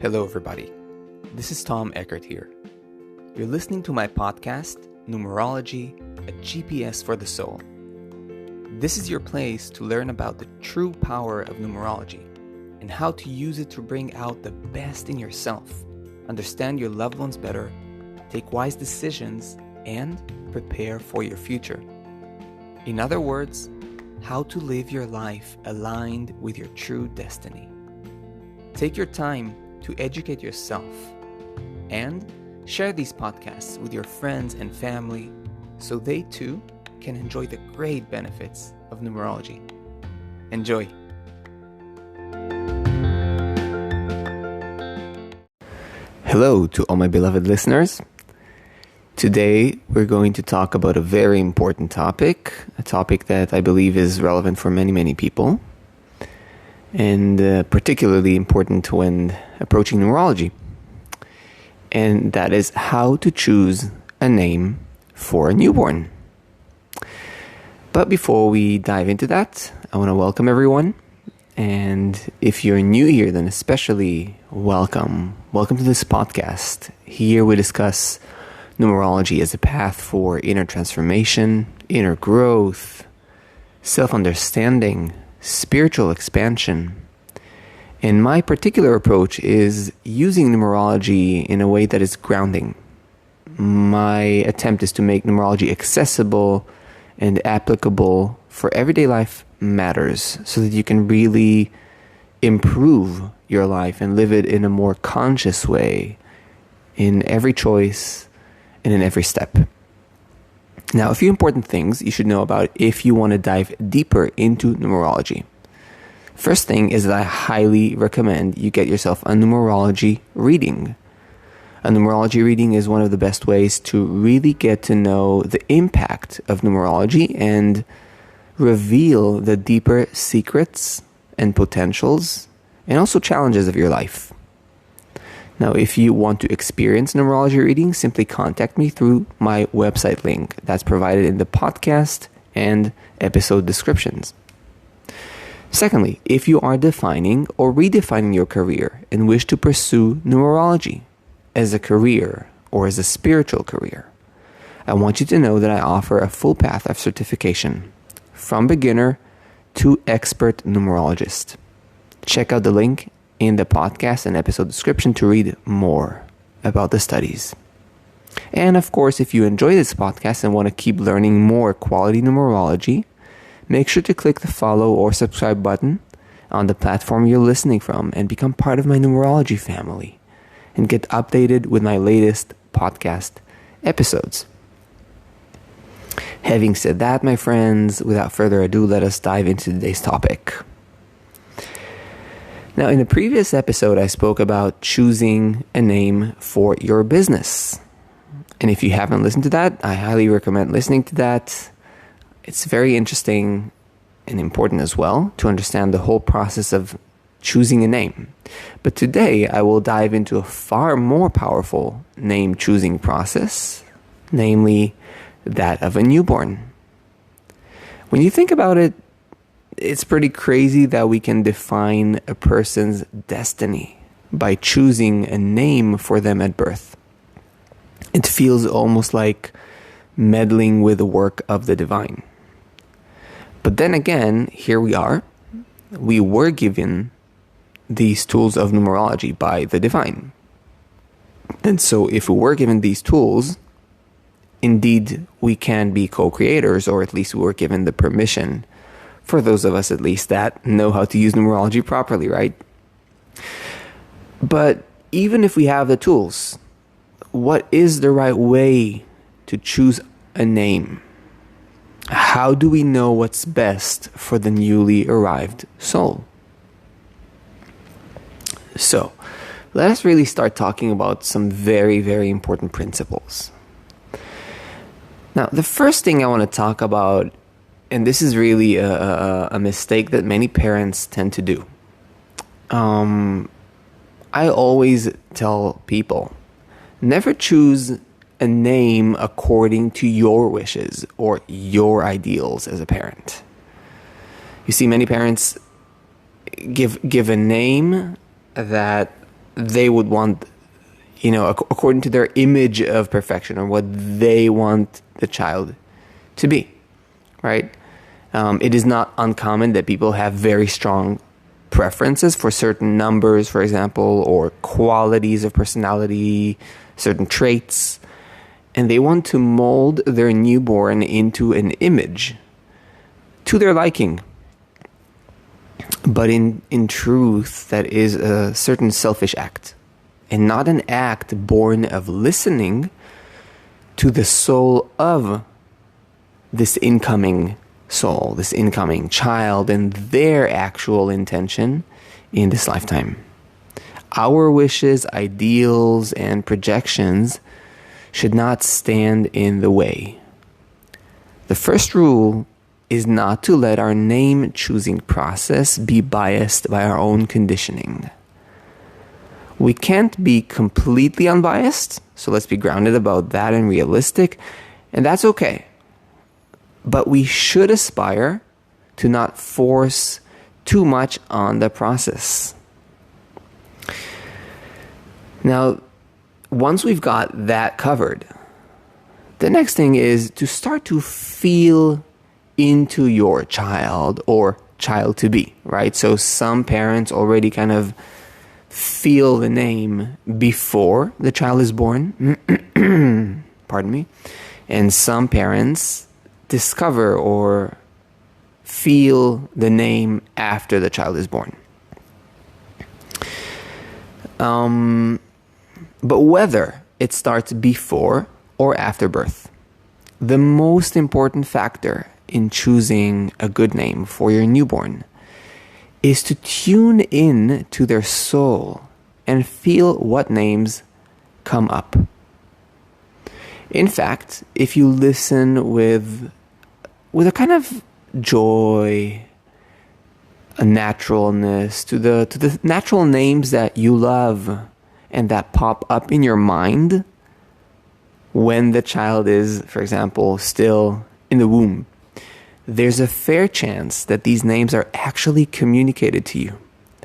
Hello, everybody. This is Tom Eckert here. You're listening to my podcast, Numerology, a GPS for the soul. This is your place to learn about the true power of numerology and how to use it to bring out the best in yourself, understand your loved ones better, take wise decisions, and prepare for your future. In other words, how to live your life aligned with your true destiny. Take your time to educate yourself and share these podcasts with your friends and family so they too can enjoy the great benefits of numerology. Enjoy! Hello to all my beloved listeners. Today we're going to talk about a very important topic, a topic that I believe is relevant for many people, and particularly important when approaching numerology. And that is how to choose a name for a newborn. But before we dive into that, I want to welcome everyone. And if you're new here, then especially welcome. Welcome to this podcast. Here we discuss numerology as a path for inner transformation, inner growth, self-understanding, spiritual expansion. And my particular approach is using numerology in a way that is grounding. My attempt is to make numerology accessible and applicable for everyday life matters so that you can really improve your life and live it in a more conscious way in every choice and in every step. Now, a few important things you should know about if you want to dive deeper into numerology. First thing is that I highly recommend you get yourself a numerology reading. A numerology reading is one of the best ways to really get to know the impact of numerology and reveal the deeper secrets and potentials and also challenges of your life. Now, if you want to experience numerology readings, simply contact me through my website link that's provided in the podcast and episode descriptions. Secondly, if you are defining or redefining your career and wish to pursue numerology as a career or as a spiritual career, I want you to know that I offer a full path of certification from beginner to expert numerologist. Check out the link in the podcast and episode description to read more about the studies. And of course, if you enjoy this podcast and want to keep learning more quality numerology, make sure to click the follow or subscribe button on the platform you're listening from and become part of my numerology family and get updated with my latest podcast episodes. Having said that, my friends, without further ado, let us dive into today's topic. Now, in the previous episode, I spoke about choosing a name for your business. And if you haven't listened to that, I highly recommend listening to that. It's very interesting and important as well to understand the whole process of choosing a name. But today, I will dive into a far more powerful name choosing process, namely that of a newborn. When you think about it, it's pretty crazy that we can define a person's destiny by choosing a name for them at birth. It feels almost like meddling with the work of the divine. But then again, here we are. We were given these tools of numerology by the divine. And so if we were given these tools, indeed we can be co-creators, or at least we were given the permission, for those of us at least that know how to use numerology properly, right? But even if we have the tools, what is the right way to choose a name? How do we know what's best for the newly arrived soul? So, let us really start talking about some very important principles. Now, the first thing I want to talk about, and this is really a mistake that many parents tend to do. I always tell people, never choose a name according to your wishes or your ideals as a parent. You see, many parents give a name that they would want, according to their image of perfection, or what they want the child to be, right? It is not uncommon that people have very strong preferences for certain numbers, for example, or qualities of personality, certain traits, and they want to mold their newborn into an image to their liking. But in truth, that is a certain selfish act, and not an act born of listening to the soul of this incoming soul, this incoming child, and their actual intention in this lifetime. Our wishes, ideals, and projections should not stand in the way. The first rule is not to let our name choosing process be biased by our own conditioning. We can't be completely unbiased, so let's be grounded about that and realistic, and that's okay. But we should aspire to not force too much on the process. Now, once we've got that covered, the next thing is to start to feel into your child or child to be, right? So some parents already kind of feel the name before the child is born. Pardon me. And some parents discover or feel the name after the child is born. But whether it starts before or after birth, the most important factor in choosing a good name for your newborn is to tune in to their soul and feel what names come up. In fact, if you listen with a kind of joy, a naturalness to the natural names that you love and that pop up in your mind when the child is, for example, still in the womb, there's a fair chance that these names are actually communicated to you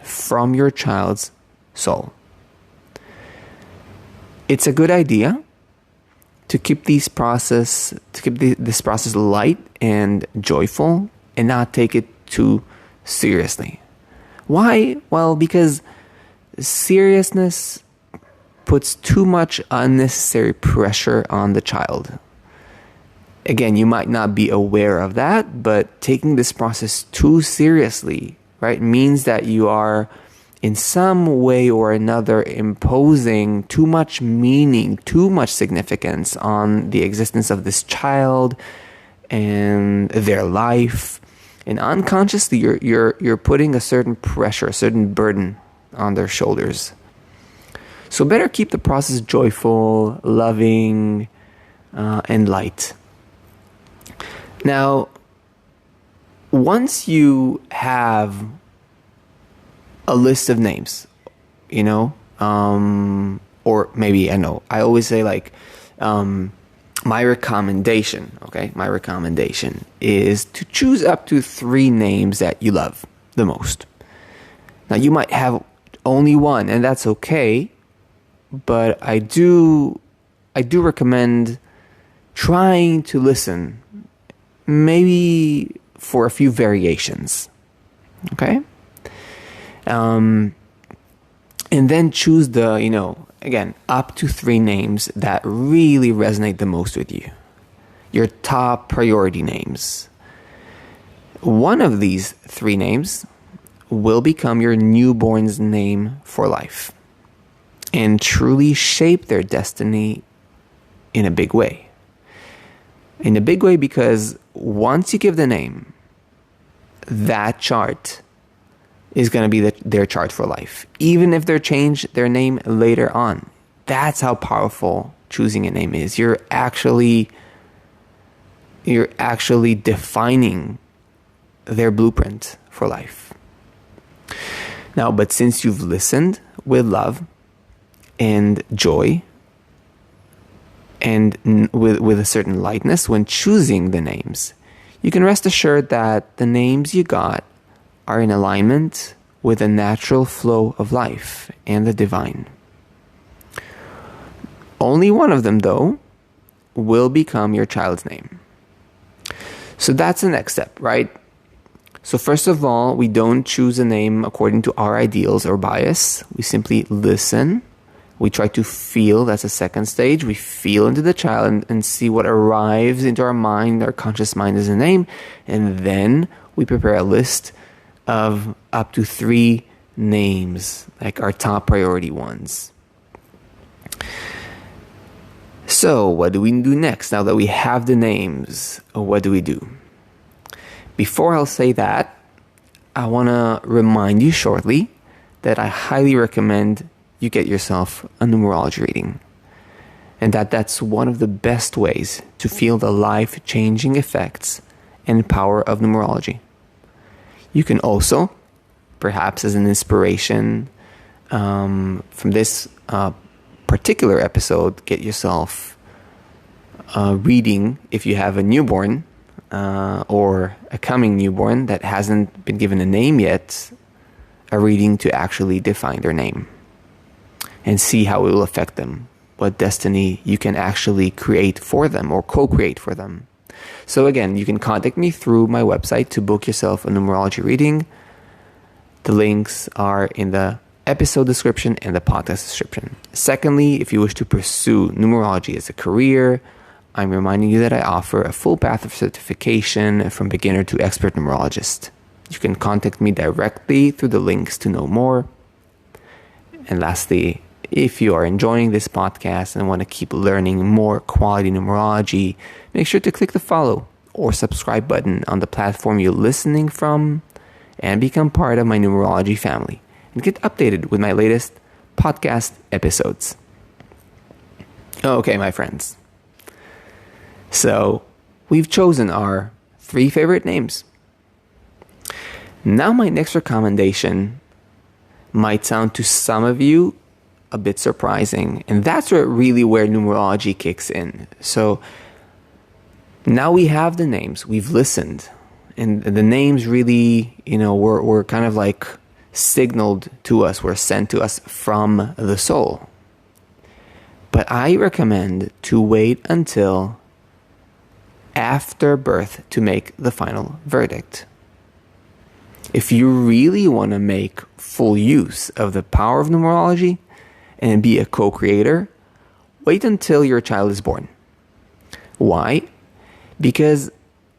from your child's soul. It's a good idea to keep this process light and joyful and not take it too seriously. Why? Well, because seriousness puts too much unnecessary pressure on the child. Again, you might not be aware of that, but taking this process too seriously, right, means that you are in some way or another imposing too much meaning, too much significance on the existence of this child and their life. And unconsciously, you're putting a certain pressure, a certain burden on their shoulders. So better keep the process joyful, loving, and light. Now, once you have a list of names, or maybe, I always say my recommendation is to choose up to 3 names that you love the most. Now, you might have only one, and that's okay, but I do recommend trying to listen, maybe for a few variations, okay? And then choose again, up to 3 names that really resonate the most with you. Your top priority names. One of these 3 names will become your newborn's name for life and truly shape their destiny in a big way. In a big way because once you give the name, that chart is going to be their chart for life. Even if they change their name later on. That's how powerful choosing a name is. You're actually defining their blueprint for life. Now, but since you've listened with love and joy and with a certain lightness when choosing the names, you can rest assured that the names you got are in alignment with the natural flow of life and the divine. Only one of them, though, will become your child's name. So that's the next step, right? So first of all, we don't choose a name according to our ideals or bias. We simply listen. We try to feel. That's the second stage. We feel into the child and see what arrives into our mind, our conscious mind as a name. And then we prepare a list of up to 3 names, like our top priority ones. So what do we do next? Now that we have the names, what do we do? Before I'll say that, I want to remind you shortly that I highly recommend you get yourself a numerology reading. And that's one of the best ways to feel the life-changing effects and power of numerology. You can also, perhaps as an inspiration from this particular episode, get yourself a reading if you have a newborn or a coming newborn that hasn't been given a name yet, a reading to actually define their name and see how it will affect them, what destiny you can actually create for them or co-create for them. So again, you can contact me through my website to book yourself a numerology reading. The links are in the episode description and the podcast description. Secondly, if you wish to pursue numerology as a career, I'm reminding you that I offer a full path of certification from beginner to expert numerologist. You can contact me directly through the links to know more. And lastly, if you are enjoying this podcast and want to keep learning more quality numerology, make sure to click the follow or subscribe button on the platform you're listening from and become part of my numerology family and get updated with my latest podcast episodes. Okay, my friends. So we've chosen our 3 favorite names. Now my next recommendation might sound to some of you a bit surprising, and that's where numerology kicks in. So now we have the names, we've listened, and the names really, were kind of like signaled to us, were sent to us from the soul. But I recommend to wait until after birth to make the final verdict. If you really want to make full use of the power of numerology and be a co-creator, wait until your child is born. Why? Because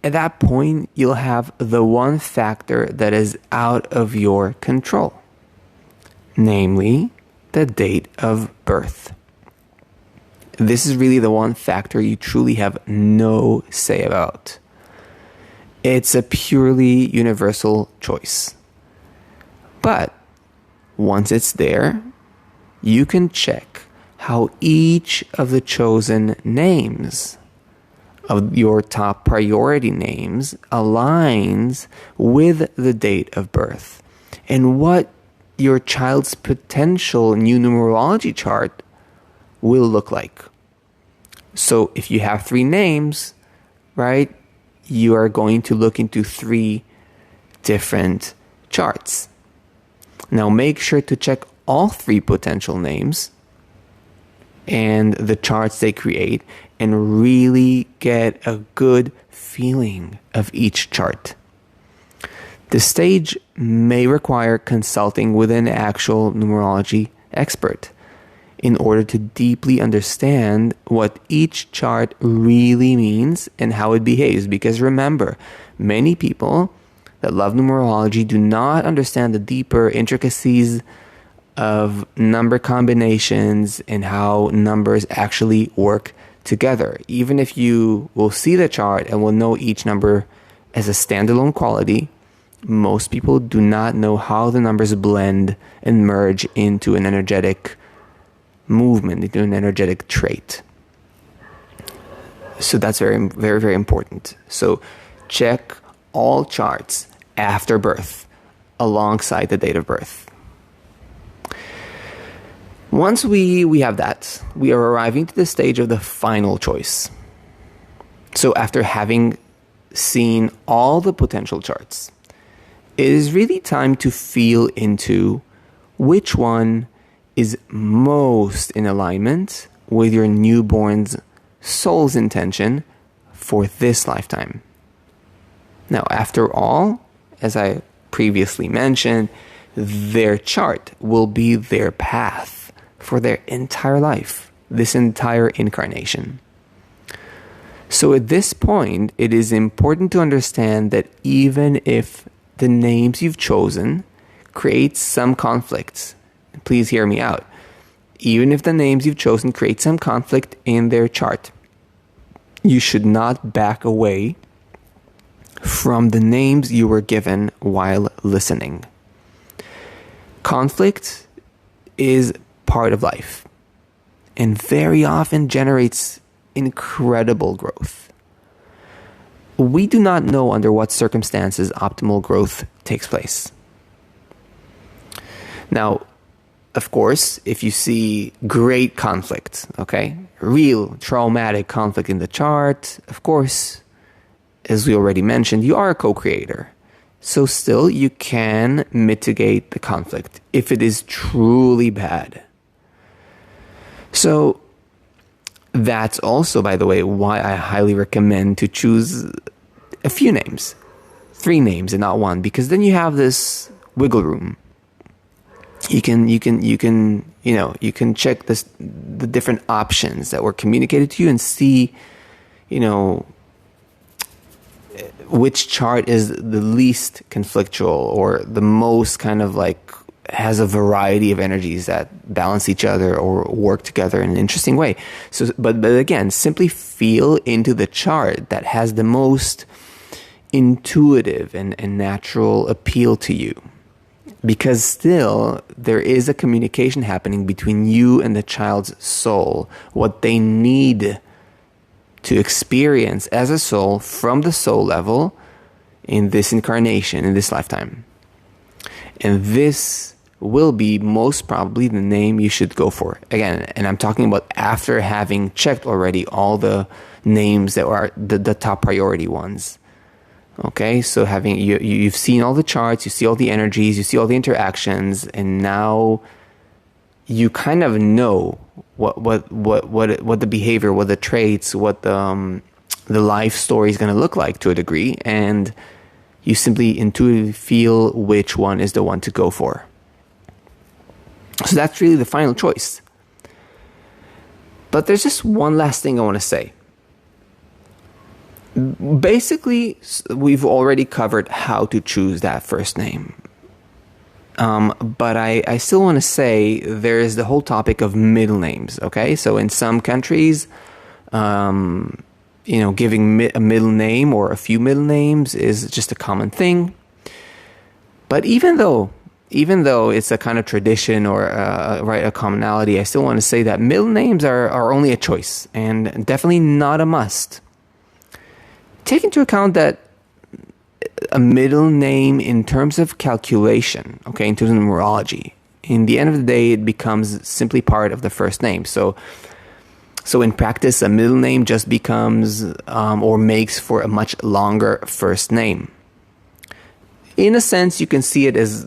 at that point, you'll have the one factor that is out of your control, namely the date of birth. This is really the one factor you truly have no say about. It's a purely universal choice. But once it's there, you can check how each of the chosen names of your top priority names aligns with the date of birth and what your child's potential new numerology chart will look like. So if you have 3 names, right, you are going to look into 3 different charts. Now make sure to check all 3 potential names and the charts they create and really get a good feeling of each chart. The stage may require consulting with an actual numerology expert in order to deeply understand what each chart really means and how it behaves. Because remember, many people that love numerology do not understand the deeper intricacies of number combinations and how numbers actually work together. Even if you will see the chart and will know each number as a standalone quality, most people do not know how the numbers blend and merge into an energetic movement, into an energetic trait. So that's very, very, very important. So check all charts after birth alongside the date of birth. Once we have that, we are arriving to the stage of the final choice. So after having seen all the potential charts, it is really time to feel into which one is most in alignment with your newborn's soul's intention for this lifetime. Now, after all, as I previously mentioned, their chart will be their path for their entire life, this entire incarnation. So at this point, it is important to understand that even if the names you've chosen create some conflicts, please hear me out, even if the names you've chosen create some conflict in their chart, you should not back away from the names you were given while listening. Conflict is part of life and very often generates incredible growth. We do not know under what circumstances optimal growth takes place. Now, of course, if you see great conflict, okay, real traumatic conflict in the chart, of course, as we already mentioned, you are a co-creator. So still, you can mitigate the conflict if it is truly bad. So that's also, by the way, why I highly recommend to choose a few names, 3 names and not 1, because then you have this wiggle room. You can check the different options that were communicated to you and see, which chart is the least conflictual or the most kind of like has a variety of energies that balance each other or work together in an interesting way. So, but again, simply feel into the chart that has the most intuitive and natural appeal to you. Because still, there is a communication happening between you and the child's soul, what they need to experience as a soul from the soul level in this incarnation, in this lifetime. And this will be most probably the name you should go for. Again, and I'm talking about after having checked already all the names that are the top priority ones. Okay, so having you've seen all the charts, you see all the energies, you see all the interactions, and now you kind of know what the behavior, what the traits, what the life story is going to look like to a degree, and you simply intuitively feel which one is the one to go for. So that's really the final choice. But there's just one last thing I want to say. Basically, we've already covered how to choose that first name. But I still want to say there is the whole topic of middle names, okay? So in some countries, giving a middle name or a few middle names is just a common thing. But even though it's a kind of tradition or a commonality, I still want to say that middle names are only a choice and definitely not a must. Take into account that a middle name in terms of calculation, okay, in terms of numerology, in the end of the day, it becomes simply part of the first name. So in practice, a middle name just becomes or makes for a much longer first name. In a sense, you can see it as,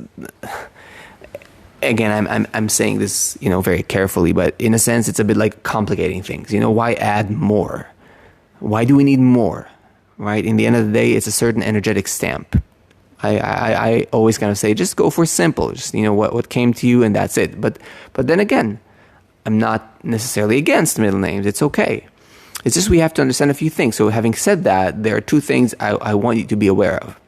again, I'm saying this, very carefully, but in a sense, it's a bit like complicating things. Why add more? Why do we need more? Right? In the end of the day, it's a certain energetic stamp. I always kind of say, just go for simple. Just, what came to you and that's it. But then again, I'm not necessarily against middle names. It's okay. It's just we have to understand a few things. So having said that, there are 2 things I want you to be aware of.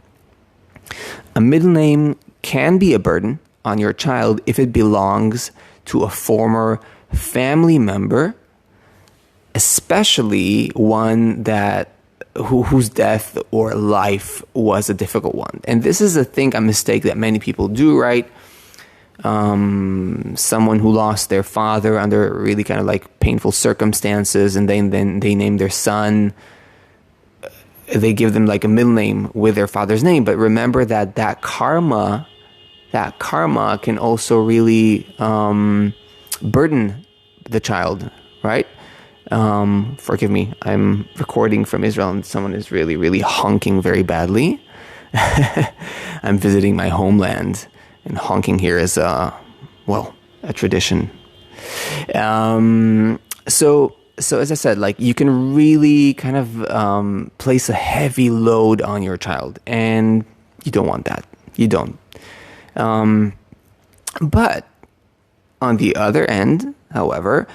A middle name can be a burden on your child if it belongs to a former family member, especially one whose death or life was a difficult one. And this is a mistake that many people do, right? Someone who lost their father under really kind of like painful circumstances, and then they name their son, they give them like a middle name with their father's name. But remember that karma can also really burden the child, right? Forgive me, I'm recording from Israel and someone is really, really honking very badly. I'm visiting my homeland, and honking here is a tradition. So as I said, like, you can really kind of place a heavy load on your child, and you don't want that. You don't. But on the other end, however,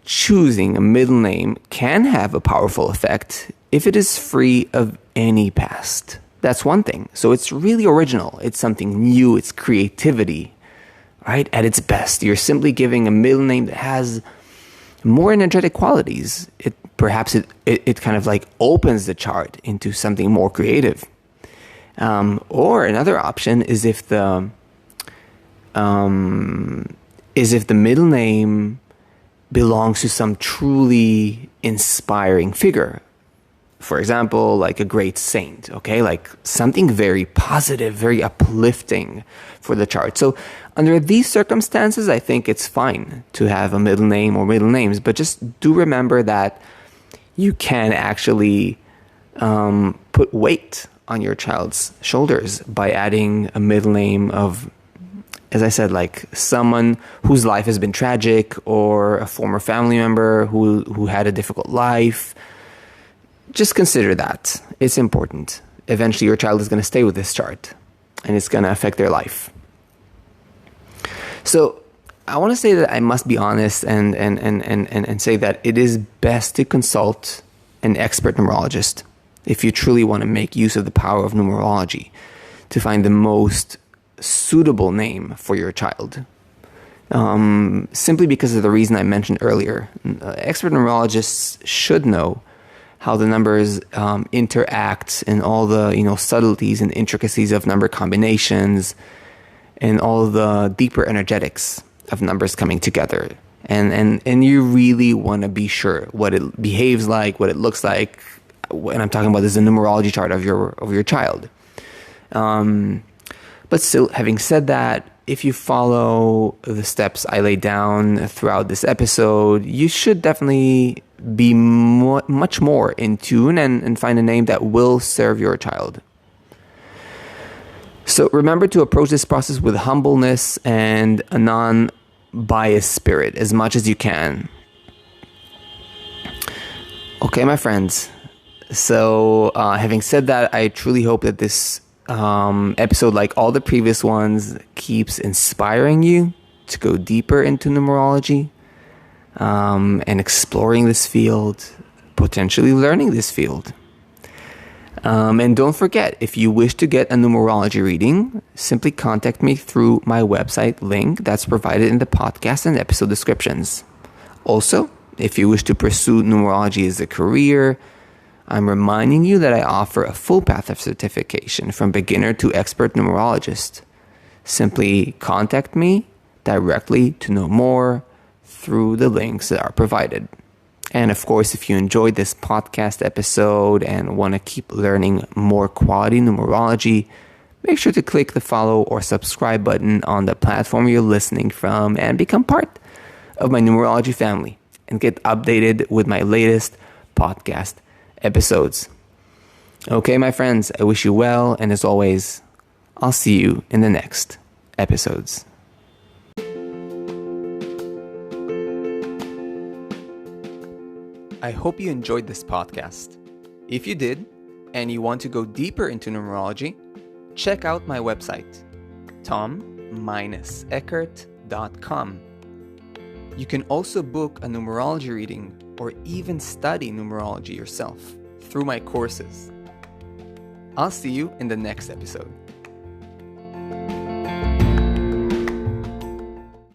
choosing a middle name can have a powerful effect if it is free of any past. That's one thing. So it's really original. It's something new. It's creativity, right? At its best. You're simply giving a middle name that has more energetic qualities. It kind of like opens the chart into something more creative. Or another option is if the middle name belongs to some truly inspiring figure. For example, like a great saint, okay? Like something very positive, very uplifting for the chart. So under these circumstances, I think it's fine to have a middle name or middle names, but just do remember that you can actually put weight on your child's shoulders by adding a middle name of, as I said, like someone whose life has been tragic, or a former family member who had a difficult life. Just consider that. It's important. Eventually your child is going to stay with this chart, and it's going to affect their life. So I want to say that I must be honest and say that it is best to consult an expert numerologist if you truly want to make use of the power of numerology to find the most suitable name for your child. Simply because of the reason I mentioned earlier. Expert numerologists should know how the numbers interact, and all the subtleties and intricacies of number combinations, and all the deeper energetics of numbers coming together. And you really want to be sure what it behaves like, what it looks like. When I'm talking about this, the numerology chart of your child. But still, having said that, if you follow the steps I laid down throughout this episode, you should definitely be much more in tune and find a name that will serve your child. So remember to approach this process with humbleness and a non-biased spirit as much as you can. Okay, my friends. So having said that, I truly hope that this episode, like all the previous ones, keeps inspiring you to go deeper into numerology and exploring this field, potentially learning this field. And don't forget, if you wish to get a numerology reading, simply contact me through my website link that's provided in the podcast and episode descriptions. Also, if you wish to pursue numerology as a career, I'm reminding you that I offer a full path of certification from beginner to expert numerologist. Simply contact me directly to know more through the links that are provided. And of course, if you enjoyed this podcast episode and want to keep learning more quality numerology, make sure to click the follow or subscribe button on the platform you're listening from and become part of my numerology family and get updated with my latest podcast episodes. Okay, my friends, I wish you well, and as always, I'll see you in the next episodes. I hope you enjoyed this podcast. If you did, and you want to go deeper into numerology, check out my website, tom-eckert.com. You can also book a numerology reading or even study numerology yourself through my courses. I'll see you in the next episode.